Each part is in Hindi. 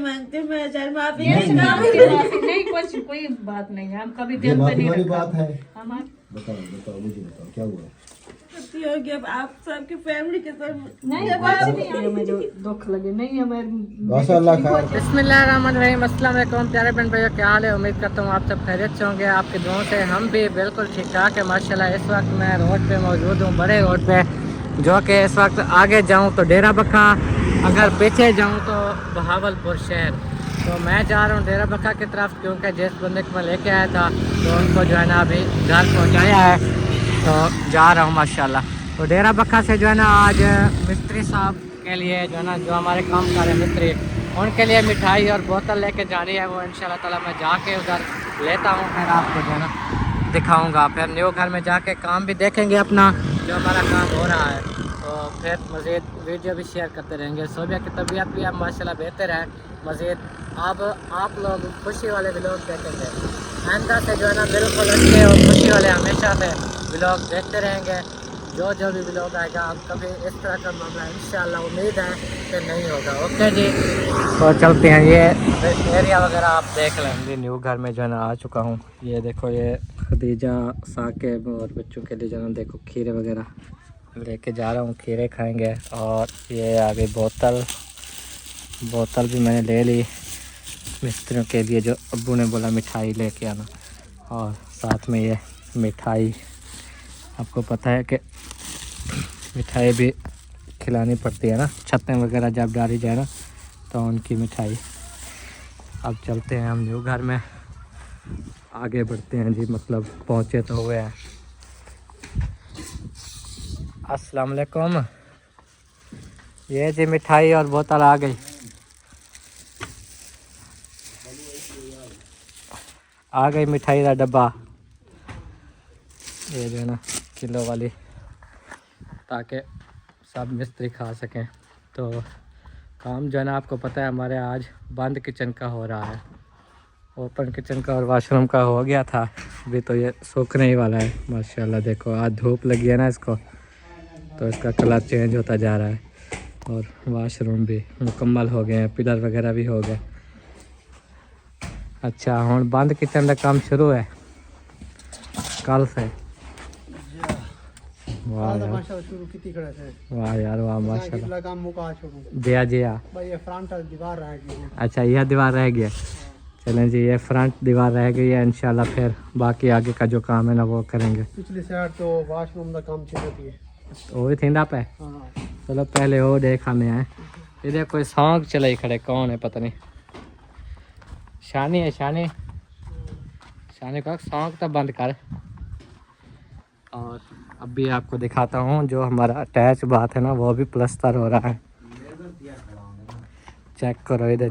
मांगते मैं हजार माफी नहीं कोई बात नहीं है, हम कभी दिल पे नहीं रखा। बात है। हमारे बताओ मुझे बताओ क्या हुआ। गलती हो गई, अब आप सबकी फैमिली के साथ नहीं हमें जो दुख लगे नहीं बस अल्लाह खैर। बिस्मिल्लाहिर्रहमानिर्रहीम, अस्सलाम वालेकुम प्यारे बहन भैया, क्या हाल है। उम्मीद करता हूँ आप सब खैरियत से होंगे। आपके दुआओं से हम भी बिल्कुल ठीक ठाक है माशाल्लाह। इस वक्त मैं रोड पे मौजूद हूँ, बड़े रोड पे, जो कि इस वक्त आगे जाऊँ तो डेरा बक्का, अगर पीछे जाऊँ तो बहावलपुर शहर। तो मैं जा रहा हूँ डेरा बक्का की तरफ, क्योंकि जिस बंदे को मैं लेके आया था तो उनको जो है ना अभी घर पहुँचाया है, तो जा रहा हूँ माशाल्लाह। तो डेरा बक्का से जो है ना आज मिस्त्री साहब के लिए जो है ना, जो हमारे काम कर रहे मिस्त्री, उनके लिए मिठाई और बोतल लेके जानी है। वो इंशाल्लाह ताला मैं जाके उधर लेता हूँ, फिर आपको जो है ना दिखाऊंगा। फिर न्यू घर में जाके काम भी देखेंगे अपना, जो हमारा काम हो रहा है, तो फिर मज़ीद वीडियो भी शेयर करते रहेंगे। सोबिया की तबीयत भी अब माशाल्लाह बेहतर है। मज़ीद अब आप लोग खुशी वाले व्लॉग देखेंगे आइंदा से, जो है ना बिल्कुल अच्छे और खुशी वाले हमेशा से व्लॉग देखते रहेंगे। जो भी व्लॉग आएगा, अब कभी इस तरह का मामला इंशाल्लाह उम्मीद है कि नहीं होगा। ओके जी, तो चलते हैं। ये एरिया वगैरह आप देख लेंगे। न्यू घर में जो है ना आ चुका हूँ। ये देखो, ये खदीजा साकिब और बच्चों के लिए जो है ना देखो खीरे वगैरह लेके जा रहा हूँ, खीरे खाएंगे। और ये आगे बोतल भी मैंने ले ली मिस्त्रियों के लिए, जो अब्बू ने बोला मिठाई लेके आना। और साथ में ये मिठाई, आपको पता है कि मिठाई भी खिलानी पड़ती है ना, छतें वगैरह जब डाली जाए ना तो उनकी मिठाई। अब चलते हैं हम न्यू घर में, आगे बढ़ते हैं जी, मतलब पहुँचे तो हुए हैं। अस्सलाम वालेकुम, ये जी मिठाई और बोतल आ गई, मिठाई का डब्बा, ये जो है ना किलो वाली, ताकि सब मिस्त्री खा सकें। तो काम जो है ना आपको पता है हमारे आज बंद किचन का हो रहा है। ओपन किचन का और वाशरूम का हो गया था, अभी तो ये सूखने ही वाला है माशाल्लाह। देखो आज धूप लगी है ना इसको, तो इसका कलर चेंज होता जा रहा है। और वाशरूम भी मुकम्मल हो गए हैं, पिलर वगैरह भी हो गए। अच्छा, हुण बंद किचन का काम शुरू है कल से। वाह यार, वाह यार, वाह माशाल्लाह। जिया अच्छा, यह दीवार रह गया। चलें जी, ये फ्रंट दीवार रह गई है, इंशाल्लाह फिर बाकी आगे का जो काम है ना वो करेंगे। पिछली साइड तो वॉशरूम का काम चल रही है, वो भी थींदा पे। चलो पहले वो देखा मैं है। इधर कोई सॉन्ग चले खड़े, कौन है पता नहीं। शानी है, शानी का सॉन्ग तो बंद कर। और अब भी आपको दिखाता हूँ जो हमारा अटैच बात है ना, वो भी प्लस्तर हो रहा है। चेक करो इधर,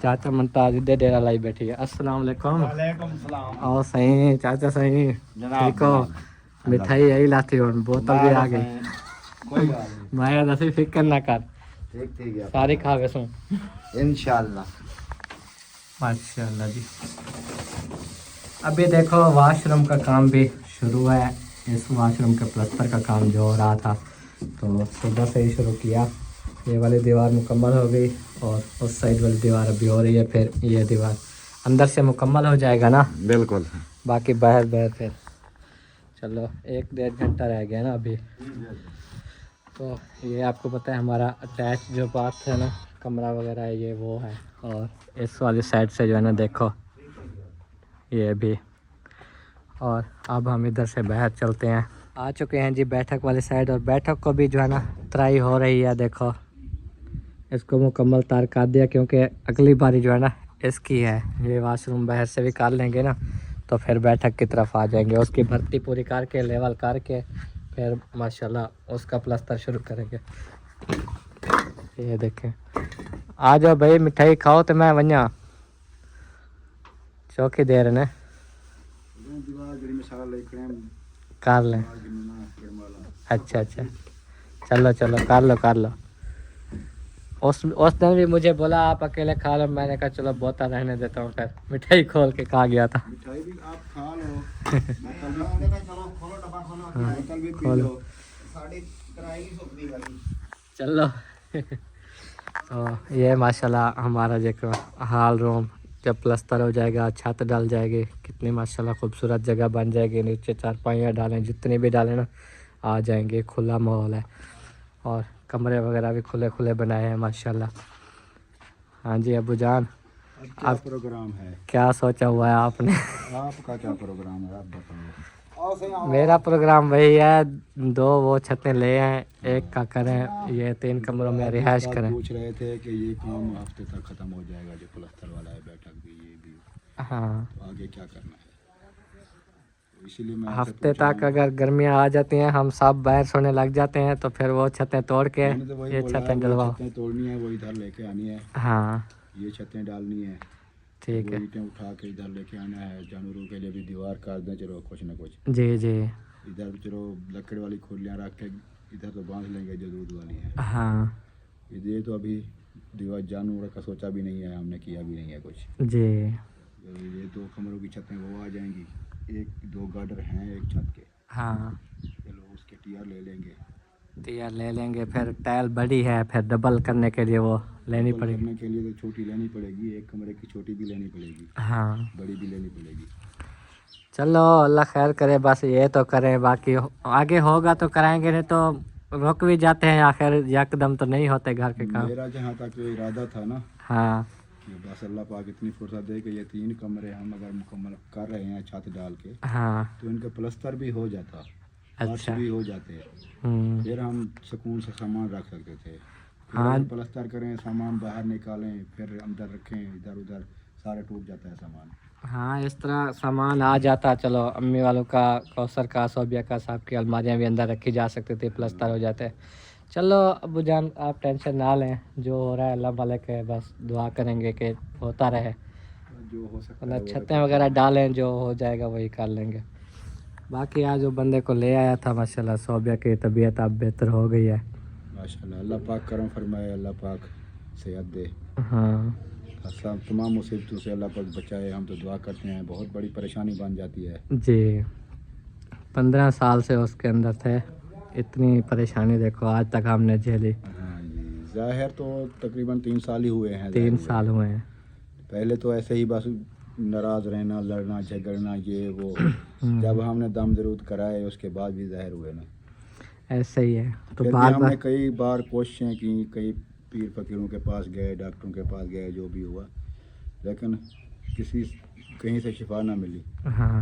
चाचा मुमताज इधर डेरा लाई बैठी है। अस्सलाम वालेकुम। और सही चाचा, सही ठीक हो। मिठाई यही लाती हो, बोतल भी आ गई। मैं दसी फिक्र ना कर, ठीक सारी खावे सो इंशाल्लाह। माशाल्लाह जी। अभी देखो वाशरूम का काम भी शुरू है। इस वाशरूम के प्लस्तर का काम जो हो रहा था, तो सुबह से ही शुरू किया। ये वाली दीवार मुकम्मल हो गई और उस साइड वाली दीवार अभी हो रही है। फिर ये दीवार अंदर से मुकम्मल हो जाएगा ना, बिल्कुल। बाकी बाहर फिर चलो 1-1.5 घंटा रह गया ना अभी। तो ये आपको पता है हमारा अटैच जो बात है ना, कमरा वगैरह है, ये वो है। और इस वाली साइड से जो है ना देखो ये भी। और अब हम इधर से बाहर चलते हैं। आ चुके हैं जी बैठक वाली साइड, और बैठक को भी जो है ना ट्राई हो रही है। देखो इसको मुकम्मल तार काट दिया, क्योंकि अगली बारी जो है ना इसकी है। ये वाशरूम बाहर से भी काट लेंगे ना, तो फिर बैठक की तरफ आ जाएंगे। उसकी भर्ती पूरी करके लेवल करके फिर माशाल्लाह उसका प्लस्तर शुरू करेंगे। ये देखें, आ जाओ भाई मिठाई खाओ तो मैं वन्या चौकी दे रहे ने कर लें। अच्छा, चलो कर लो। उस दिन भी मुझे बोला आप अकेले खा लो, मैंने कहा चलो बोतल रहने देता हूँ। फिर मिठाई खोल के खा गया था। मिठाई भी आप खा लो, खोलो चलो। तो ये माशाल्लाह हमारा जो हाल रूम जब प्लस्तर हो जाएगा, छत डाल जाएगी, कितनी माशाल्लाह खूबसूरत जगह बन जाएगी। नीचे चारपाइयाँ डालें, जितने भी डालें ना आ जाएंगे, खुला माहौल है और कमरे वगैरह भी खुले खुले बनाए हैं माशाल्लाह। हाँ जी अबू जान, क्या प्रोग्राम है? क्या सोचा हुआ है आपने? आपका क्या प्रोग्राम है, आप बताओ। मेरा प्रोग्राम वही है, 2 वो छतें ले आए, एक का करें, ये 3 कमरों में रिहाइश करें। पूछ रहे थे कि ये काम हफ्ते तक खत्म हो जाएगा, जो प्लस्तर वाला है, बैठक भी ये भी, हाँ तो आगे क्या करना है, तो इसीलिए मैं हफ्ते तक अगर गर्मियाँ आ जाती हैं, हम सब बाहर सोने लग जाते हैं, तो फिर वो छतें तोड़ के ये छतें डलवाओ। छतें तोड़नी है, वो इधर लेके आनी है, हाँ ये छतें डालनी है, ठीक वो है। ईंटें उठा के इधर लेके आना है, जानवरों के लिए भी दीवार काट दें, चलो कुछ ना कुछ जी जी इधर, चलो लकड़ी वाली खोलियाँ रख के इधर तो बांध लेंगे जो दूध वाली है। हाँ ये तो अभी दीवार जानवर का सोचा भी नहीं है, हमने किया भी नहीं है कुछ। जी ये 2 कमरों की छतें वो आ जाएंगी, 1-2 गार्डर हैं एक छत के, हाँ चलो उसके टीआर ले लेंगे, तैयार ले लेंगे। फिर टाइल बड़ी है, फिर डबल करने के लिए वो लेनी डबल पड़ेगी। करने के लिए तो छोटी लेनी पड़ेगी, 1 कमरे की छोटी भी लेनी पड़ेगी, हाँ बड़ी भी लेनी पड़ेगी। चलो अल्लाह खैर करे, बस ये तो करें, बाकी आगे होगा तो कराएंगे, नहीं तो रुक भी जाते हैं, आखिर यकदम तो नहीं होते घर के काम। मेरा जहाँ तक इरादा था ना हाँ कि बस अल्लाह पाक इतनी फुर्सत दे कि ये 3 कमरे हम अगर मुकम्मल कर रहे हैं छत डाल के, हाँ तो इनका प्लस्तर भी हो जाता, फर्श अच्छा। भी हो जाते, फिर हम सुकून से सामान रख सकते थे। फिर हाँ। अगर प्लस्तर करें, सामान बाहर निकालें, फिर अंदर रखें, इधर उधर सारा टूट जाता है सामान। हाँ इस तरह सामान आ जाता, चलो अम्मी वालों का, कौसर का, सोबिया का, साहब की अलमारियाँ भी अंदर रखी जा सकती थी, प्लस्तर हो जाते। चलो अबू जान आप टेंशन ना लें, जो हो रहा है अल्लाह मालिक है, बस दुआ करेंगे कि होता रहे, जो हो सकता वरना है वो छतें वगैरह डालें, जो हो जाएगा वही कर लेंगे। बाकी आज जो बंदे को ले आया था माशाल्लाह, सोबिया की तबीयत अब बेहतर हो गई है माशाल्लाह, अल्लाह पाक करम फरमाए, अल्लाह पाक सेहत दे, हाँ असल तमाम मुसीबतों से अल्लाह पाक बचाए। हम तो दुआ करते हैं, बहुत बड़ी परेशानी बन जाती है जी। 15 साल से उसके अंदर थे, इतनी परेशानी देखो आज तक हमने झेली। हाँ जी, ज़ाहिर तो तकरीबन 3 साल ही हुए हैं, 3 साल हुए हैं। पहले तो ऐसे ही बस नाराज़ रहना, लड़ना झगड़ना, ये वो, जब हमने दम दरूद कराए उसके बाद भी ज़ाहिर हुए ना, ऐसे ही है। तो फिर भी बार हमने बार कई बार कोशिशें की, कई पीर फकीरों के पास गए, डॉक्टरों के पास गए, जो भी हुआ, लेकिन किसी कहीं से शिफा ना मिली। हाँ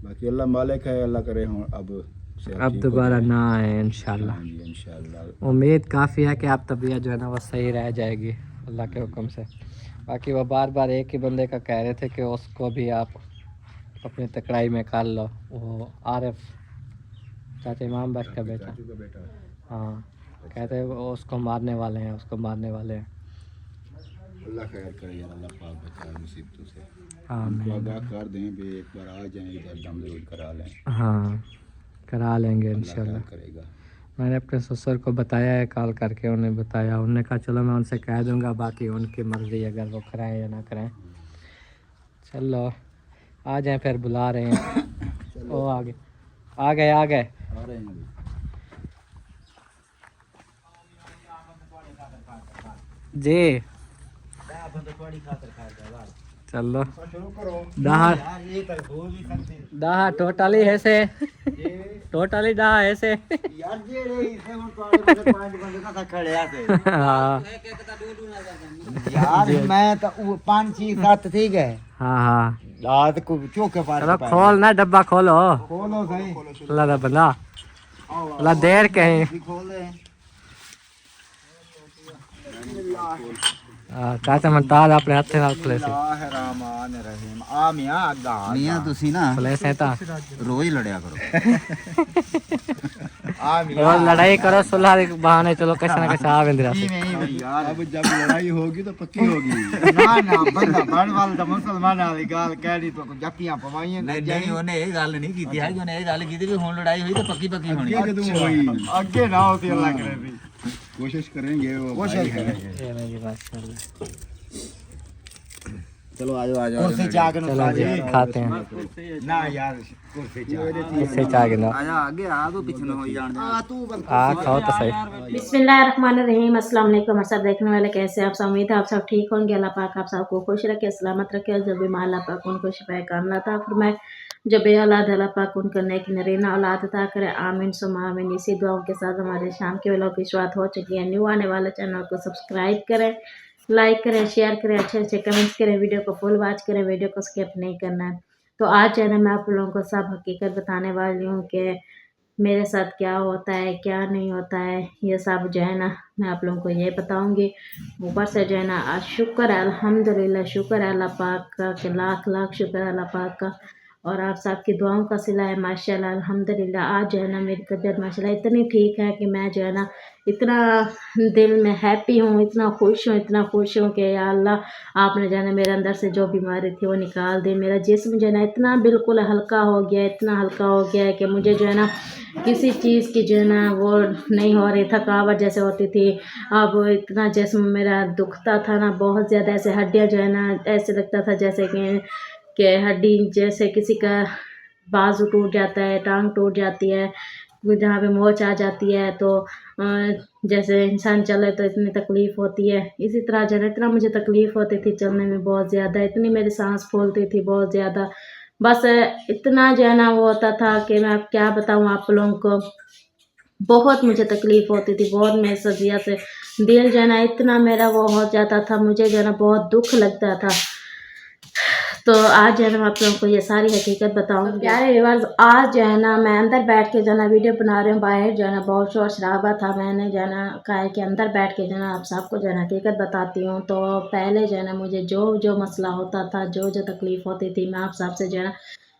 बाकी अल्लाह मालिक है, अल्लाह करे हो अब सेहत अब ठीक हो दोबारा जाए। ना आए इंशाल्लाह। हाँ जी इंशाल्लाह। उम्मीद काफ़ी है कि आप तबीयत जो है ना वो सही रह जाएगी अल्लाह के हुक्म से। बाकी वो बार बार एक ही बंदे का कह रहे थे कि उसको भी आप अपनी तकड़ाई में कर लो, वो आरिफ चाचा इमाम भाई का बेटा, चाचू का बेटा है। हाँ कहते हैं वो उसको मारने वाले हैं, उसको मारने वाले हैं। अल्लाह खैर करे यार, अल्लाह पाक बचाए मुसीबतों से। हाँ उनको आगाह कर दें भी, एक बार आ जाएं इधर, दम दरूद करा लें, हाँ करा लेंगे अल्लाह इंशाल्लाह। खैर करेगा। मैंने अपने ससुर को बताया है, कॉल करके उन्हें बताया, उन्होंने कहा चलो मैं उनसे कह दूंगा, बाकी उनकी मर्ज़ी अगर वो कराएं या ना कराएं। चलो आ जाएं, फिर बुला रहे हैं। ओ आ गए आ गए आ गए। आ रहे हैं अभी। जी चलो दाह टोटली ऐसे, टोटली दाह ऐसे। हाँ यार मैं तो 5 6 7 ठीक है। हाँ हाँ रात को चौके पार चलो खोल ना, डब्बा खोलो खोलो सही, अल्लाह दा बंदा, अल्लाह देर कहीं। खोल दे। चाचा मनताज अपने हथे नाल खुले से, रहमान रहीम। आ मियां अग्गा मियां ਤੁਸੀਂ ना खुले से ਤਾਂ रोज लड़या करो। आ मियां रोज लड़ाई करो, सुलह के बहाने चलो किसी ना किसी आ वेंदे जी नहीं यार, अब जब लड़ाई होगी तो पक्की होगी। ना ना बंदा बन वाल तो मुसलमान वाली गाल कहनी तो जप्पियां पवाइयां नहीं नहीं ਉਹਨੇ ਇਹ ਗੱਲ ਨਹੀਂ ਕੀਤੀ ਹੈ, ਉਹਨੇ ਇਹ ਗੱਲ ਕੀਤੀ ਵੀ ਹੁਣ ਲੜਾਈ ਹੋਈ ਤਾਂ ਪੱਕੀ ਪੱਕੀ ਹੋਣੀ ये जो तुम हुई, आगे ना होती अल्लाह करे भी कोशिश करेंगे वो कोशिश भाई है। करेंगे। ये मेरी माशाल्लाह। चलो आ जाओ कुर्सी चाह के चलो जी खाते हैं ना यार कुर्सी चाह इससे चाह के ना आजा आगे आ तो पीछे न हो जान खाओ तो सही। बिस्मिल्लाहिर्रहमानिर्रहीम, अस्सलाम वालेकुम। सब देखने वाले कैसे आप सब, उम्मीद है आप सब ठीक होंगे। अल्लाह पाक आप सबको खुश रखे, सलामत रखे। जब भी अल्लाह पाक उनको शिफा कामना था फरमाए, जब भी औलाद अल्लाह पाक उनको नेक नरीना औलाद अता करे, आमीन सुम्मा आमीन। इसी दुआओं के साथ हमारे शाम के व्लॉग की शुरुआत हो चुकी है। न्यू आने वाले चैनल को सब्सक्राइब करें, लाइक करें, शेयर करें, अच्छे अच्छे कमेंट्स करें, वीडियो को फुल वॉच करें, वीडियो को स्किप नहीं करना है। तो आज जो है ना मैं आप लोगों को सब हकीकत बताने वाली हूँ कि मेरे साथ क्या होता है क्या नहीं होता है। ये सब जो है ना मैं आप लोगों को ये बताऊंगी। ऊपर से जो है ना आज शुक्र है, अल्हम्दुलिल्लाह शुक्र है अल्लाह पाक का कि लाख लाख शुक्र है अल्लाह पाक का, और आप सबकी दुआओं का सिला है माशाल्लाह अल्हम्दुलिल्लाह। आज जो है ना मेरी तबीयत माशाल्लाह इतनी ठीक है कि मैं जो है ना इतना दिल में हैप्पी हूँ, इतना खुश हूँ कि या अल्लाह आपने जो है ना मेरे अंदर से जो बीमारी थी वो निकाल दी। मेरा जिस्म जो है ना इतना बिल्कुल हल्का हो गया, इतना हल्का हो गया है कि मुझे जो है ना किसी चीज़ की जो है ना वो नहीं हो रही, थकावट जैसे होती थी। अब इतना जिस्म मेरा दुखता था ना बहुत ज़्यादा, ऐसे हड्डियाँ जो है ना ऐसे लगता था जैसे कि हड्डी जैसे किसी का बाजू टूट जाता है, टांग टूट जाती है, जहाँ पे मोच आ जाती है तो जैसे इंसान चले तो इतनी तकलीफ़ होती है। इसी तरह जो है इतना मुझे तकलीफ़ होती थी चलने में बहुत ज़्यादा, इतनी मेरी सांस फूलती थी बहुत ज़्यादा। बस इतना जो है ना वो होता था कि मैं अब क्या बताऊँ आप लोगों को, बहुत मुझे तकलीफ़ होती थी, बहुत मेरे सजिया से दिल जो है ना इतना मेरा वो हो जाता था, मुझे जो है ना बहुत दुख लगता था। तो आज जो है ना मैं आप लोगों को ये सारी हकीकत बताऊंगी। प्यारे व्यूअर्स, आज जो है ना मैं अंदर बैठ के जो है ना वीडियो बना रही हूँ। बाहर जो है ना बहुत शोर शराबा था, मैंने जो है ना कहा है कि अंदर बैठ के जो है ना आप सबको जो है ना हकीकत बताती हूँ। तो पहले जो है ना मुझे जो मसला होता था, जो तकलीफ़ होती थी, मैं आप सबसे जो है ना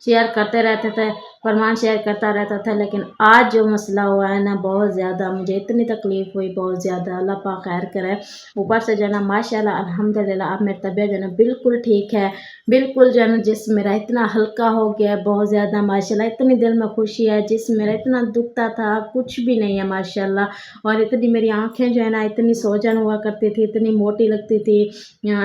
शेयर करते रहते थे, फरमान शेयर करता रहता था। लेकिन आज जो मसला हुआ है ना बहुत ज़्यादा मुझे इतनी तकलीफ़ हुई, बहुत ज़्यादा। अल्लाह पाक खैर करे। ऊपर से जो है ना माशाल्लाह अल्हम्दुलिल्लाह अब मेरी तबीयत जो है ना बिल्कुल ठीक है, बिल्कुल जो है ना जिस्म मेरा इतना हल्का हो गया है बहुत ज़्यादा माशाल्लाह। इतनी दिल में खुशी है, जिस्म मेरा इतना दुखता था कुछ भी नहीं है माशाल्लाह। और इतनी मेरी आँखें जो है ना इतनी सोजन हुआ करती थी, इतनी मोटी लगती थी,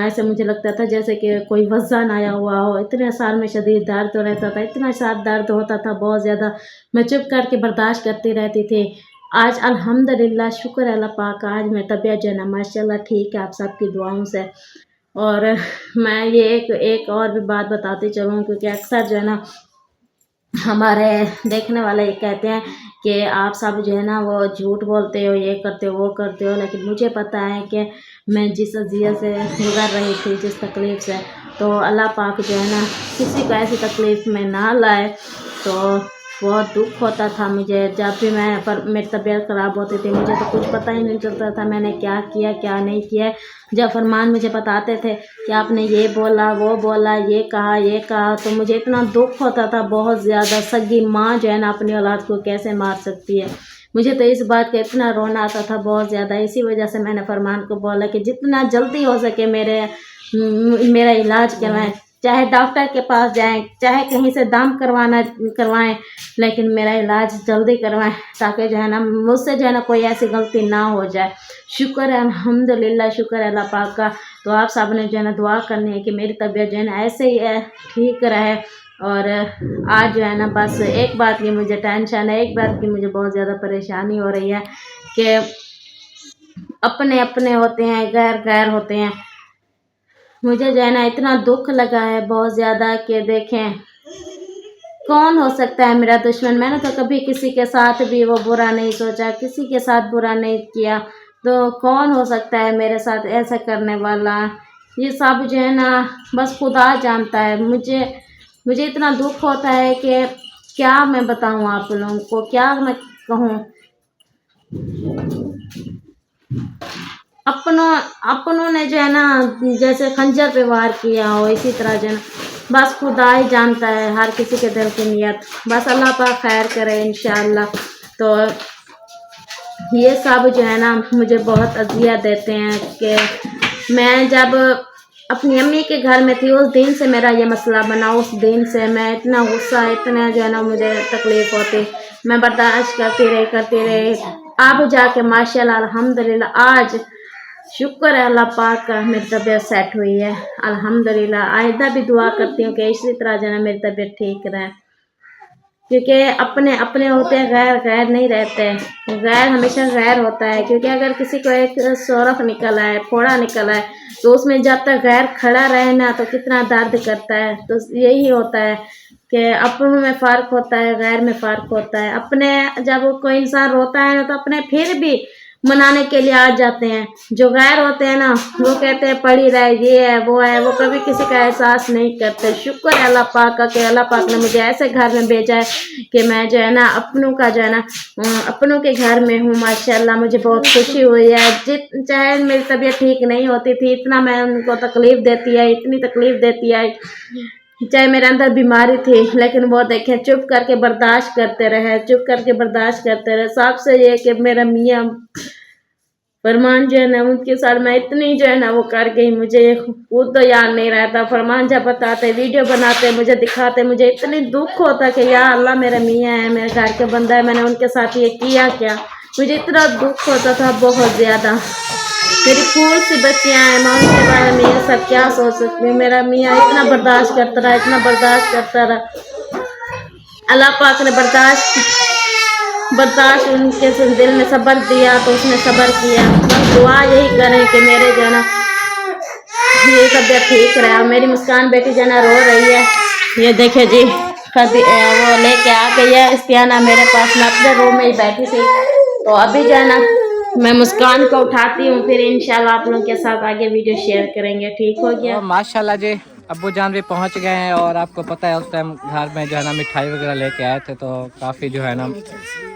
ऐसे मुझे लगता था जैसे कि कोई वज़न आया हुआ हो। इतने साल में शदीद दर्द रहता था, इतना साथ दर्द होता था बहुत ज़्यादा, मैं चुप करके बर्दाश्त करती रहती थी। आज अल्हम्दुलिल्लाह शुक्र है अल्लाह पाक का, आज मेरी तबीयत जो है ना माशाल्लाह ठीक है आप सबकी दुआओं से। और मैं ये एक और भी बात बताती चलूँ, क्योंकि अक्सर जो है ना हमारे देखने वाले ये कहते हैं कि आप सब जो है ना वो झूठ बोलते हो, ये करते हो वो करते हो। लेकिन मुझे पता है कि मैं जिस अज़ियत से गुज़र रही थी, जिस तकलीफ़ से, तो अल्लाह पाक जो है ना किसी को ऐसी तकलीफ़ में ना लाए। तो बहुत दुख होता था मुझे जब भी मेरी तबीयत ख़राब होती थी, मुझे तो कुछ पता ही नहीं चलता था मैंने क्या किया क्या नहीं किया। जब फरमान मुझे बताते थे कि आपने ये बोला वो बोला, ये कहा, तो मुझे इतना दुख होता था बहुत ज़्यादा। सगी माँ जो है ना अपनी औलाद को कैसे मार सकती है, मुझे तो इस बात का इतना रोना आता था बहुत ज़्यादा। इसी वजह से मैंने फरमान को बोला कि जितना जल्दी हो सके मेरा इलाज करवाएं, चाहे डॉक्टर के पास जाएं, चाहे कहीं से दाम करवाएं, लेकिन मेरा इलाज जल्दी करवाएं, ताकि जो है ना मुझसे जो है ना कोई ऐसी गलती ना हो जाए। शुक्र है अल्हम्दुलिल्लाह, शुक्र है अल्लाह पाक का। तो आप सब ने जो है ना दुआ करनी है कि मेरी तबीयत जो है ना ऐसे ही है, ठीक रहे। और आज जो है ना बस एक बात की मुझे टेंशन है, एक बात की मुझे बहुत ज़्यादा परेशानी हो रही है कि अपने अपने होते हैं, गैर गैर होते हैं। मुझे जो है ना इतना दुख लगा है बहुत ज़्यादा कि देखें कौन हो सकता है मेरा दुश्मन। मैंने तो कभी किसी के साथ भी वो बुरा नहीं सोचा, किसी के साथ बुरा नहीं किया, तो कौन हो सकता है मेरे साथ ऐसा करने वाला। ये सब जो है ना बस खुदा जानता है। मुझे इतना दुख होता है कि क्या मैं बताऊं आप लोगों को, क्या मैं कहूं। अपनों ने जो है ना जैसे खंजर पे वार किया हो, इसी तरह जो है ना बस खुदा ही जानता है हर किसी के दिल की नियत। बस अल्लाह पाक खैर करे इंशाअल्लाह। तो ये सब जो है ना मुझे बहुत अज़ियत देते हैं कि मैं जब अपनी अम्मी के घर में थी उस दिन से मेरा ये मसला बना। उस दिन से मैं इतना गुस्सा, इतना जो है ना मुझे तकलीफ़ होती, मैं बर्दाश्त करती रही। अब जाके माशाल्लाह अल्हम्दुलिल्लाह आज शुक्र है अल्लाह पाक का मेरी तबीयत सेट हुई है अल्हम्दुलिल्लाह। आइंदा भी दुआ करती हूँ कि इसी तरह जो है मेरी तबीयत ठीक रहे, क्योंकि अपने अपने होते हैं, गैर गैर नहीं रहते। गैर हमेशा गैर होता है, क्योंकि अगर किसी को एक सोरख निकला है, फोड़ा निकला है, तो उसमें जब तक गैर खड़ा रहे ना तो कितना दर्द करता है। तो यही होता है कि अपनों में फ़र्क होता है, गैर में फ़र्क होता है। अपने जब कोई इंसान रोता है ना तो अपने फिर भी मनाने के लिए आ जाते हैं। जो गैर होते हैं ना वो कहते हैं पड़ी रहे, ये है वो है, वो कभी किसी का एहसास नहीं करते। शुक्र है अल्लाह पाक का कि अल्लाह पाक ने मुझे ऐसे घर में भेजा है कि मैं जो है ना अपनों का जो है ना अपनों के घर में हूँ। माशाल्लाह मुझे बहुत खुशी हुई है। चाहे मेरी तबीयत ठीक नहीं होती थी, इतना मैं उनको तकलीफ़ देती है, इतनी तकलीफ़ देती है, चाहे मेरे अंदर बीमारी थी, लेकिन वो देखें चुप करके बर्दाश्त करते रहे, चुप करके बर्दाश्त करते रहे। सबसे ये कि मेरा मियाँ फरमान जो है ना उनके साथ मैं इतनी जो है ना वो कर गई, मुझे खुद तो याद नहीं रहता। फरमान जब बताते, वीडियो बनाते, मुझे दिखाते, मुझे इतनी दुख होता कि या अल्लाह मेरा मियाँ है, मेरे घर के बंदा है, मैंने उनके साथ ये किया क्या। मुझे इतना दुख होता था बहुत ज़्यादा। मेरी फूल सी बच्चियाँ हैं, मैं उनके बारे में ये सब क्या सोच सकती हूँ। मेरा मियाँ इतना बर्दाश्त करता रहा, इतना बर्दाश्त करता रहा। अल्लाह पाक ने बर्दाश्त उनके दिल में सब्र दिया तो उसने सब्र किया। बस दुआ यही करें कि मेरे जो है ना ये तबीयत ठीक रहे। और मेरी मुस्कान बेटी जो है ना रो रही है, ये देखे जी कभी वो लेके आ गई है इस्तियाना मेरे पास। मैं अपने रूम में ही बैठी थी, तो अभी जो है ना मैं मुस्कान को उठाती हूँ, फिर इंशाल्लाह आप लोगों के साथ आगे वीडियो शेयर करेंगे। ठीक हो गया। माशाल्लाह जी अब्बू जान भी पहुंच गए हैं, और आपको पता है उस टाइम घर में जो है ना मिठाई वगैरह लेके आए थे, तो काफ़ी जो है ना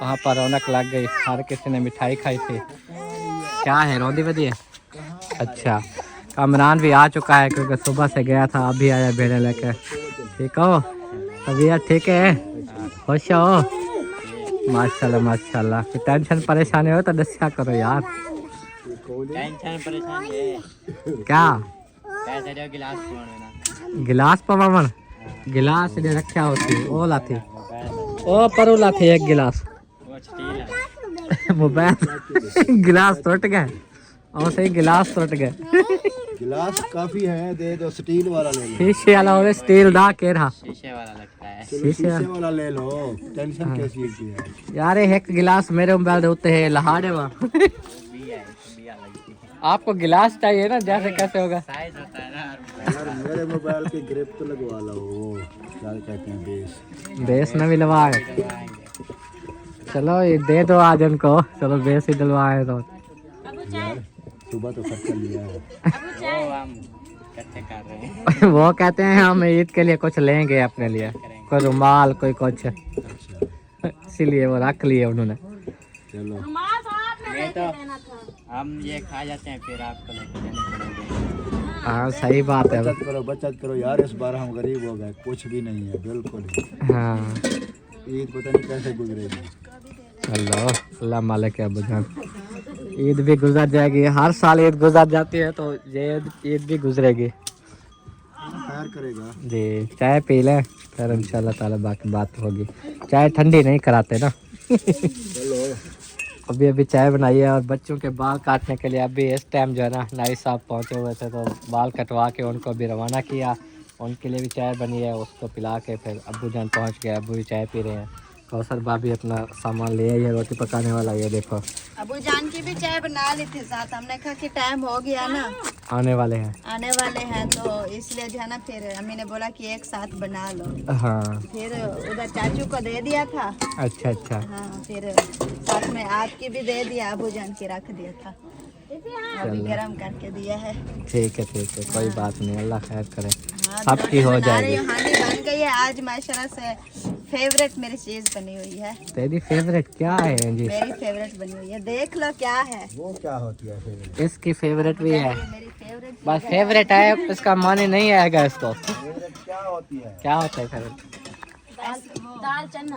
वहाँ पर रौनक लग गई, हर किसी ने मिठाई खाई थी। क्या है रोंदी वधी है? अच्छा, कामरान भी आ चुका है क्योंकि सुबह से गया था, अभी आया भेड़े लेके। ठीक हो तबीयत ठीक है? खुश हो? माशाल्लाह माशाल्लाह। कोई टेंशन परेशानी हो तो दस्या करो यार। टेंशन परेशानी है क्या? गिलास गिलास पवावन गिलास ने रखा होती ओ लाथी ओ पर लाथी एक गिलास मोबाइल गिलास टूट गए और सही गिलास टूट गए। गिलास काफी है, दे दो स्टील वाला ले लो। शीशे वाला हो स्टील दा के रहा शीशे वाला लगता है। शीशे वाला ले लो, टेंशन कैसी है यार। एक गिलास मेरे मोबाइल दे उत्ते है लहाड़े वा। आपको गिलास चाहिए ना, जैसे कैसे होगा साइज होता है ना यार। मेरे मोबाइल की ग्रिप तो लगवा लो, वो क्या कहते हैं बेस न भी लवाए। चलो ये दे दो आज उनको, चलो बेस ही डलवाए तो। यार सुबह तो खर्चा लिया है। वो हम इकट्ठे कर रहे हैं। वो कहते हैं हम ईद के लिए कुछ लेंगे अपने लिए, कोई रुमाल कोई कुछ, इसीलिए वो रख लिए उन्होंने। चलो ये तो हम ये खा जाते हैं, फिर आपको लेके देने पड़ेंगे। हाँ सही बात है। बचत करो यार, इस बार हम गरीब हो गए, कुछ भी नहीं है बिल्कुल ही। हाँ ईद पता नहीं कैसे गुजरेगी। अल्लाह मालिक है अब्बू जान। ईद भी गुजर जाएगी, हर साल ईद गुजर जाती है, तो ये ईद भी गुजरेगी। खैर करेगा जी चाय पी लें फिर इंशाल्लाह ताला बाकी बात होगी। चाय ठंडी नहीं कराते ना। चलो अभी अभी चाय बनाई है, और बच्चों के बाल काटने के लिए अभी इस टाइम जो है ना नाई साहब पहुँचे हुए थे, तो बाल कटवा के उनको भी रवाना किया। उनके लिए भी चाय बनी है, उसको पिला के फिर अब्बू जान पहुँच गए। अब्बू भी चाय पी रहे हैं। कौसर भाभी अपना सामान ले आई है, रोटी पकाने वाला। ये देखो अबू जान की भी चाय बना ली थी साथ, हमने कहा कि टाइम हो गया ना, आने वाले हैं तो इसलिए जो है ना फिर अम्मी ने बोला कि एक साथ बना लो। हाँ फिर उधर चाचू को दे दिया था। अच्छा अच्छा। हाँ फिर साथ में आपकी भी दे दिया, अबू जान की रख दिया था, अभी गरम करके दिया है। ठीक है कोई बात नहीं, अल्लाह खैर करे, हाँ, सबकी हो जाएगी। हांडी बन गई है आज माशाल्लाह से। फेवरेट मेरी चीज बनी हुई है। तेरी फेवरेट क्या है जी? मेरी फेवरेट बनी हुई है, देख लो क्या है। वो क्या होती है फेवरेट? इसकी फेवरेट भी है, मेरी फेवरेट बस फेवरेट है, इसका माने नहीं आएगा इसको। फेवरेट क्या होती है? क्या होता है फेवरेट? दाल चना।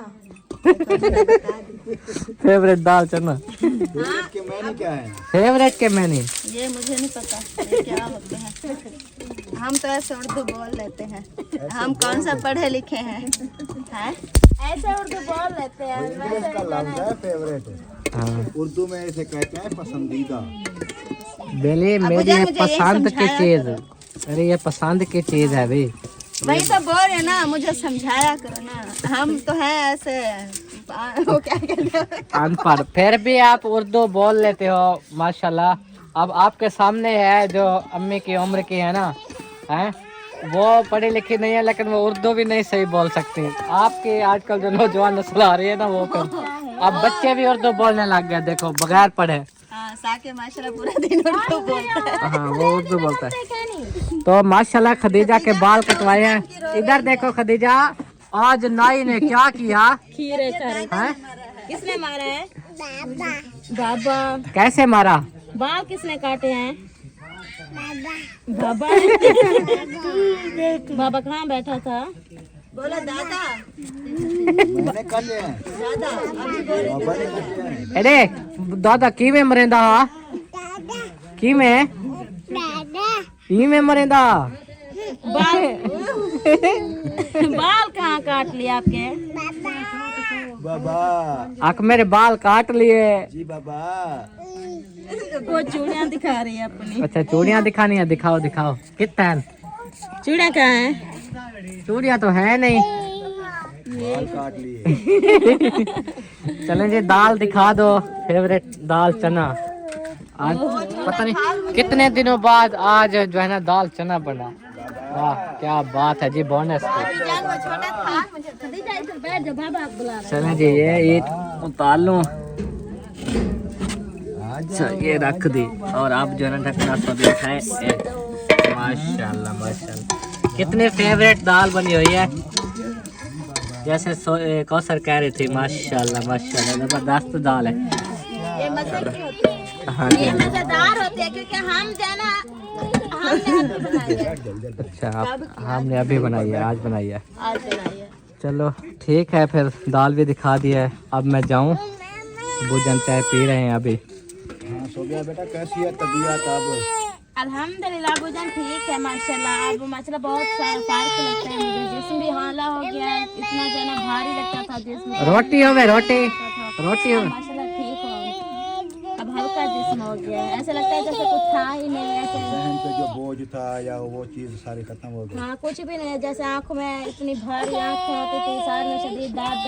फेवरेट दाल चना। फेवरेट के मैंने क्या है? फेवरेट के मैंने ये मुझे नहीं पता ये क्या होते हैं। हम तो ऐसे उर्दू बोल लेते हैं, हम कौन सा पढ़े लिखे हैं? ऐसे उर्दू बोल लेते हैं। इंग्लिश का लफ्ज़ है फेवरेट। हाँ उर्दू में इसे कहते हैं पसंदीदा। बेली अबू मेरी जान ये मुझे यही पसंद की समझाया चीज, अरे ये पसंद की चीज है भाई। वही तो बोल रहे ना, मुझे समझाया करो ना, हम तो हैं ऐसे वो क्या कहते हैं, अनपढ़, फिर भी आप उर्दू बोल लेते हो माशाल्लाह। अब आपके सामने है जो अम्मी की उम्र की है ना, हैं वो पढ़ी लिखी नहीं है लेकिन वो उर्दू भी नहीं सही बोल सकती। आपकी आजकल जो नौजवान नस्ल आ रही है ना वो अब बच्चे भी उर्दू बोलने लग गए, देखो बगैर पढ़े। हाँ साके माशाल्लाह पूरा दिन उर्दू बोलता है। हाँ वो उर्दू बोलता है। तो माशाल्लाह खदीजा के बाल कटवाए हैं। इधर देखो खदीजा, आज नाई ने क्या किया, खीरे हैं? किसने मारा है? बाबा। कैसे मारा? बाल किसने काटे हैं? बाबा। बाबा कहाँ बैठा था? बोलो दादा, मैंने कर लिया है। दादा अभी बोले अरे दादा की में मरेंदा, की में मरेंदा। बाल बाल कहाँ काट लिया आपके? बाबा आख मेरे बाल काट लिए। जी बाबा। वो चूड़ियाँ दिखा रही है अपनी। अच्छा चूड़ियाँ दिखानी है, दिखाओ दिखाओ। कितना चूड़ियाँ कहाँ हैं? चूड़ियाँ तो है नहीं। बाल काट लिए। चलें जी दाल दिखा दो, फेवरेट दाल चना। आज पता नहीं कितने दिनों बाद आज जो है ना दाल चना बना। वाह क्या बात है जी, बोनस। छोटा था मुझे खदीजा इधर बैठ जा, बाबा आप बुला रहे चलें जी ये ईद उतार लूं। अच्छा ये रख दी और आप जो है ना ढकना सब खाए। माशाल्लाह माशाल्लाह कितनी फेवरेट दाल बनी हुई है, जैसे कौसर कह रही थी। माशाल्लाह माशाल्लाह जबरदस्त दाल है। ये मजे की होती है, हाँ ये मजेदार होती है क्योंकि हम जो है ना हमने बनाई है। अच्छा हमने अभी बनाई है, आज बनाई है। आज बनाई है। चलो ठीक है फिर दाल भी दिखा दी है, अब मैं जाऊँ। भोजन चाय पी रहे हैं अभी। हाँ सोबिया बेटा कैसी है तबीयत अब? अल्हम्दुलिल्लाह भोजन ठीक है माशाल्लाह। अब माशाल्लाह बहुत सारा फर्क लगता है मुझे, जिस्म भी हाला हो गया है, इतना जो है ना भारी लगता था जिस्म। रोटी हो गई, रोटी हो माशाल्लाह ठीक हो, अब हल्का जिस्म हो गया है, ऐसा लगता है जैसे कुछ था ही नहीं ऐसे। जहन पे जो बोझ था या वो चीज सारी खत्म हो गई। हाँ कुछ भी नहीं, जैसे आँखों में इतनी भारी आँखें होती थी, सार में शदीद दर्द,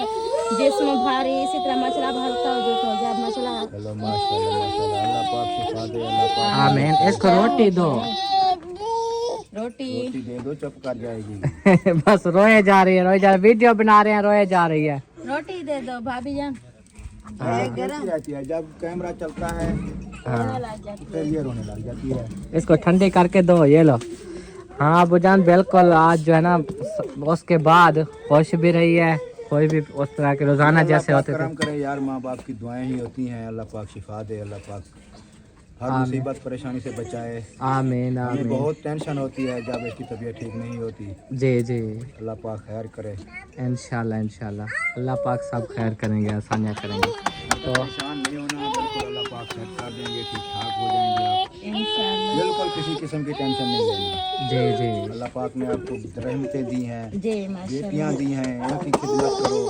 जिस्म भारी, इसी तरह माशाल्लाह अब हल्का हो गया माशाल्लाह। चलो माशाल्लाह माशाल्लाह, अल्लाह पाक शिफा दे, अल्लाह पाक आमीन। इसको रोटी दो, रोटी रोटी दे दो, चुप कर जाएगी। बस रोए जा रही है, रोए जा रही है। वीडियो बना रहे हैं, रोए जा रही है। रोटी दे दो भाभी जान। रोती रहती है, जब कैमरा चलता है फिर ये रोने लग जाती है। इसको ठंडी करके दो, ये लो। हाँ अबूजान बिल्कुल, आज जो है ना उसके बाद खुश भी रही है, कोई भी उस तरह के रोजाना जैसे होते थे। करम करे यार, माँ बाप की दुआएं ही होती हैं। अल्लाह पाक शिफा दे, अल्लाह पाक हर मुसीबत परेशानी से बचाए। आमीन हमें आमीन। बहुत टेंशन होती है जब इसकी तबीयत ठीक नहीं होती। जी जी अल्लाह पाक खैर करे। इंशाल्लाह इंशाल्लाह अल्लाह पाक सब खैर करेंगे, आसानियाँ करेंगे। तो परेशान नहीं होना, बिल्कुल अल्लाह पाक सेट कर देंगे, ठीक ठाक हो जाएंगे आप। इंशाल्लाह। बिल्कुल किसी किस्म की टेंशन नहीं लेना। जी जी अल्लाह पाक ने आपको रहमतें दी हैं, जी माशाल्लाह। बेटियां दी हैं, इनकी खिदमत करो,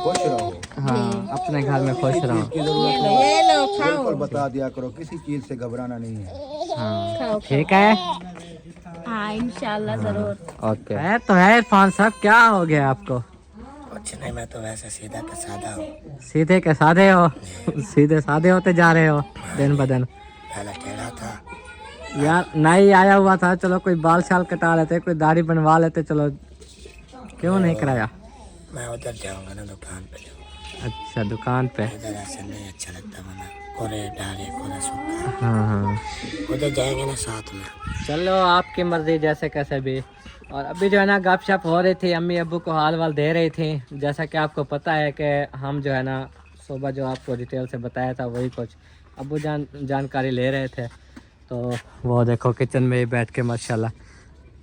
खुश रहो। हाँ अपने घर में खुश रहो। की जरूरत हो ये लो खाओ। बिल्कुल बता दिया करो, किसी चीज से घबराना नहीं है। हाँ ठीक है। हाँ इंशाल्लाह जरूर। ओके है तो है। इरफान साहब क्या हो गया आपको? कुछ नहीं, मैं तो वैसे सीधा का साधा हूँ। सीधे के साधे हो? सीधे साधे होते जा रहे हो दिन ब दिन। पहले टेढ़ा था। यार नहीं आया हुआ था, चलो कोई बाल शाल कटा लेते, कोई दाढ़ी बनवा लेते, चलो क्यों नहीं कराया? मैं उधर जाऊंगा ना, दुकान पे जाऊंगा। अच्छा दुकान पे। इधर ऐसे नहीं अच्छा लगता, वरना कोरे डाले कोरे सूखा। हाँ हाँ उधर जाएंगे ना साथ में। चलो आपकी मर्जी, जैसे कैसे भी। और अभी जो है ना गपशप हो रही थी, अम्मी अब्बू को हाल वाल दे रही थी। जैसा कि आपको पता है कि हम जो है ना सुबह जो आपको डिटेल से बताया था वही कुछ अब्बू जानकारी ले रहे थे। तो वो देखो किचन में ही बैठ के माशाल्लाह।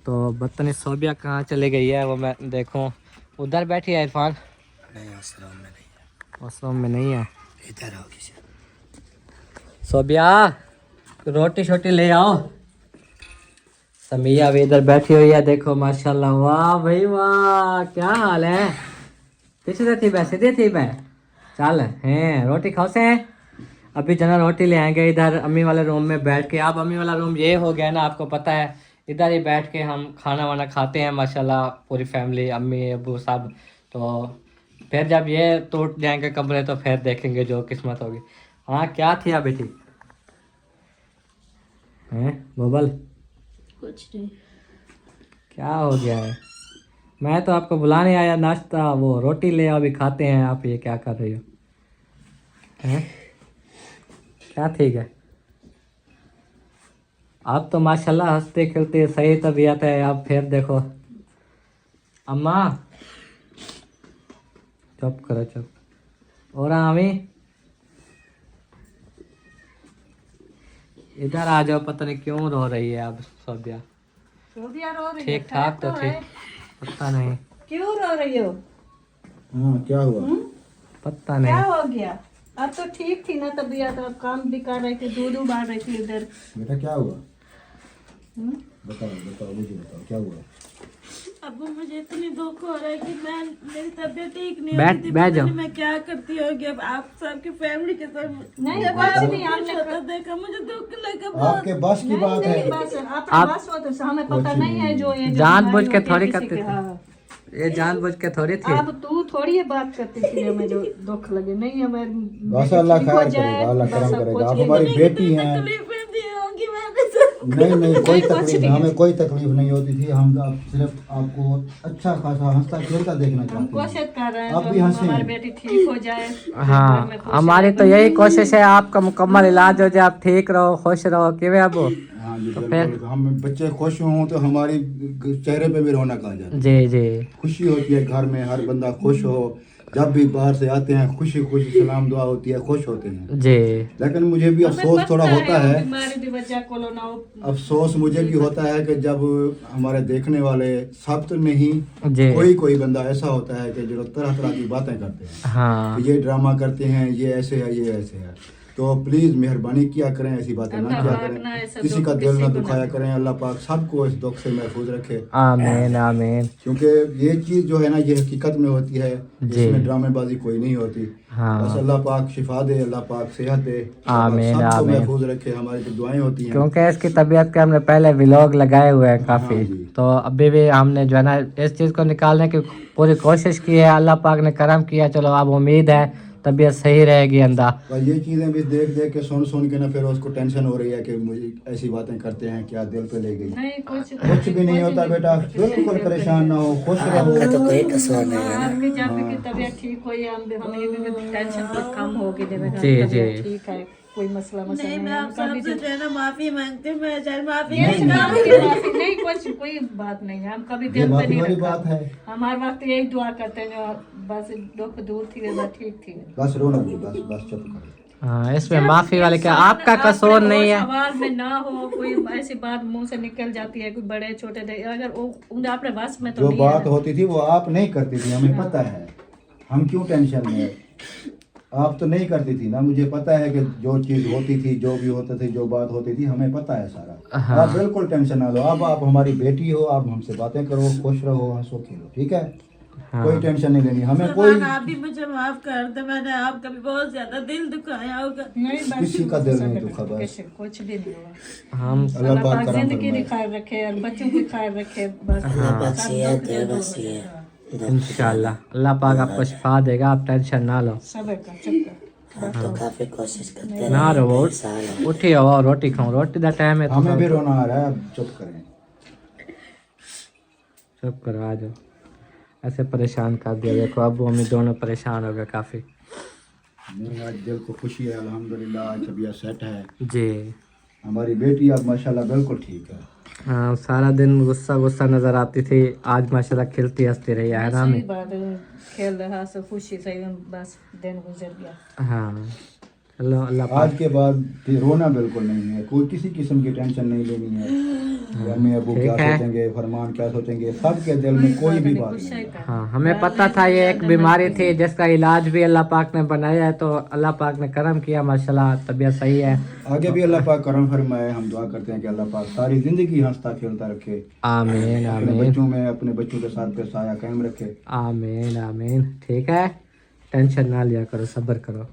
तो बदतमीज सोबिया कहाँ चली गई है वो मैं देखूँ। उधर बैठी है इरफान? नहीं उस रूम में नहीं है। उस रूम में नहीं है। इधर होगी। सोबिया रोटी शोटी ले आओ। समिया भी इधर बैठी हुई है, देखो माशाल्लाह। वाह भाई वाह, क्या हाल है? पीछे थी बै, सीधे थी बै, चल हैं रोटी खाओ से। अभी जना रोटी ले आएंगे इधर अम्मी वाले रूम में बैठ के। अब अम्मी वाला रूम ये हो गया ना, आपको पता है, इधर ही बैठ के हम खाना वाना खाते हैं माशाल्लाह, पूरी फैमिली, अम्मी अबू सब। तो फिर जब ये टूट जाएंगे कमरे तो फिर देखेंगे जो किस्मत होगी। हाँ क्या थी आप बेटी? हैं बबल? कुछ नहीं। क्या हो गया है? मैं तो आपको बुलाने आया, नाश्ता वो रोटी ले आओ, अभी खाते हैं। आप ये क्या कर रही हो? हैं क्या ठीक है? आप तो माशाल्लाह हंसते खेलते सही तबीयत है। आप फिर देखो अम्मा, चुप करो चुप। और आमी इधर आ जाओ, पता नहीं क्यों रो रही है अब सोबिया। सोबिया रो रही है? ठीक ठाक तो थी, पता नहीं क्यों रो रही हो? हाँ क्या हुआ? पता क्या नहीं। हो गया? अब तो ठीक थी ना तबीयत, अब काम भी कर रही थी, दूध उबाल रही थी इधर। बेटा क्या हुआ? बताओ बताओ, मुझे बताओ क्या हुआ? अब मुझे इतनी दुख हो रहा है कि मैं, मेरी तबीयत ठीक नहीं बैठ- होती थी, बैठ पता जाओ। नहीं मैं क्या करती होगी। अब आप सबकी फैमिली के साथ नहीं जब कुछ आप नहीं, कुछ हमने होता देखा मुझे दुख लगा बहुत। आपके बस की बात है। बस अपना बस हो तो हमें पता नहीं है जो ये जो जानबूझ के बीमारी होती है थोड़ी किसी करते के, थे। हाँ। ये जानबूझ के थोड़ी थी। अब तू थोड़ी ये बात करती थी हमें जो दुख लगे। नहीं हमें बस अल्लाह खैर करेगा, अल्लाह करम करेगा। आप हमारी बेटी हैं। तकलीफें दी होंगी मैंने सब। नहीं नहीं कोई तकलीफ नहीं, हमें कोई तकलीफ नहीं होती थी। हम आप सिर्फ आपको अच्छा खासा हंसता खेलता देखना हम चाहते हैं। कोशिश कर रहे हैं आप भी जो हंसें। हमारी बेटी ठीक हो जाए। हाँ हमारी तो यही कोशिश है आपका मुकम्मल इलाज हो जाए, आप ठीक रहो, खुश रहो। किवे अब? हाँ जी बिल्कुल। हम बच्चे खुश हों तो हमारी चेहरे पे भी रौनक आ जाती है, जी जी खुशी होती है घर में। हर बंदा खुश हो, जब भी बाहर से आते हैं खुशी खुशी सलाम दुआ होती है, खुश होते हैं। जी। लेकिन मुझे भी अफसोस थोड़ा होता है, बीमारी दी वजह को लो ना हो। अफसोस मुझे भी होता है कि जब हमारे देखने वाले सब तो नहीं, जी कोई बंदा ऐसा होता है कि जो तरह तरह की बातें करते हैं हाँ कि ये ड्रामा करते हैं, ये ऐसे है, ये ऐसे है। तो प्लीज मेहरबानी किया करें, ऐसी बातें ना अल्लाह किया पाक ना करें, ऐसा किसी का दुख दिल किसी ना को ना दुखाया करें। अल्लाह पाक सबको इस दुख से महफूज रखे। आमीन आमीन। क्योंकि ये चीज जो है ना, ये हकीकत में होती है, जी। इसमें ड्रामेबाजी कोई नहीं होती। हाँ बस अल्लाह पाक शिफा दे, अल्लाह पाक सेहत दे, अल्लाह पाक आमीन, सबको आमीन। महफूज रखे। हमारी जो दुआएं होती हैं, क्योंकि इसकी तबीयत के हमने पहले व्लॉग लगाए हुए हैं काफ़ी, हाँ जी। तो अभी भी हमने जो है ना इस चीज़ को निकालने की पूरी कोशिश की है। अल्लाह पाक ने करम किया, चलो अब उम्मीद है तबीयत सही रहेगी अंदा। पर ये चीजें भी देख देख के सुन के ना फिर उसको टेंशन हो रही है कि मुझे ऐसी बातें करते हैं, क्या दिल पे ले गई। नहीं कुछ भी नहीं होता बेटा, बिल्कुल परेशान ना हो, खुश रहो। आदमी जब भी की तबीयत ठीक हो या हमें भी टेंशन पर कम होगी। जी, जी। ठीक है, कोई मसला नहीं नहीं मैं है। आप कभी सबसे जो है ना माफी मांगती हूँ। मैं चाहे माफी ये नहीं माफी नहीं, कुछ कोई बात नहीं है। हम कभी ये दिल पे माफी नहीं वाली रखा। बात है। हमारे वक्त यही दुआ करते हैं जो बस दुख दूर थी वजह ठीक थी। बस रो ना, बस बस चुप करो। हाँ इसमें माफ़ी वाले क्या, आपका कसूर नहीं है। सवाल में ना हो, कोई ऐसी बात मुंह से निकल जाती है, कोई बड़े छोटे अगर वो उनके अपने बस में तो जो नहीं बात है। होती थी वो आप नहीं करती थी, हमें पता है। हम क्यों टेंशन में? आप तो नहीं करती थी ना, मुझे पता है कि जो चीज होती थी, जो भी होता थी, जो बात होती थी, हमें पता है सारा। हाँ। आप बिल्कुल टेंशन ना लो। अब आप हमारी बेटी हो, आप हमसे बातें करो, खुश रहो, हंसो खेलो, ठीक है? हाँ। कोई टेंशन नहीं लेनी हमें। कोई आप भी मुझे माफ कर दे, मैंने आपका भी बहुत ज्यादा दिल दुखाया होगा। नहीं बस किसी का दिल नहीं दुखा, बस कुछ भी नहीं हुआ। हम अल्लाह अल्लाह पाक पाक करम जिंदगी फरमाए। खैर रखे और बच्चों को खैर रखे। बस इंशाल्लाह अल्लाह पाक आपको शिफा देगा, आप टेंशन ना लो। सबर का चुप तो काफी कोशिश करते हैं। ना रो, उठी हो, रोटी खाओ, रोटी का टाइम है तो हमें भी रोना आ रहा है, अब चुप करें। चुप करो, आ जाओ। ऐसे परेशान कर दिया, देखो अब हम दोनों परेशान हो गए काफ़ी। मेरे आज दिल को खुशी है, अल्हम्दुलिल्लाह, आज तबीयत सेट है। जी हमारी बेटी अब माशाल्लाह बिल्कुल ठीक है। हाँ सारा दिन गुस्सा गुस्सा नज़र आती थी, आज माशाल्लाह खिलती हंसती रही है ना सही में। बात है, खेल रहा से खुशी से बस दिन गुजर गया। हाँ चलो अल्लाह आज पाक। के बाद फिर रोना बिल्कुल नहीं है, कोई किसी किस्म की टेंशन नहीं लेनी है। अम्मी अबू क्या ठीक है। सोचेंगे, फरमान क्या सोचेंगे, सबके दिल में कोई भी बात नहीं है। हाँ हमें पता था ये एक बीमारी थी जिसका इलाज भी अल्लाह पाक ने बनाया है, तो अल्लाह पाक ने करम किया, माशाल्लाह तबीयत सही है। आगे भी अल्लाह पाक करम फरमाए। हम दुआ करते हैं कि अल्लाह पाक सारी जिंदगी हंसता खेलता रखे, आमीन अपने आमीन बच्चों में, अपने बच्चों के साथ पे साया कायम रखे। आमीन आमीन। ठीक है, टेंशन ना लिया करो, सब्र करो।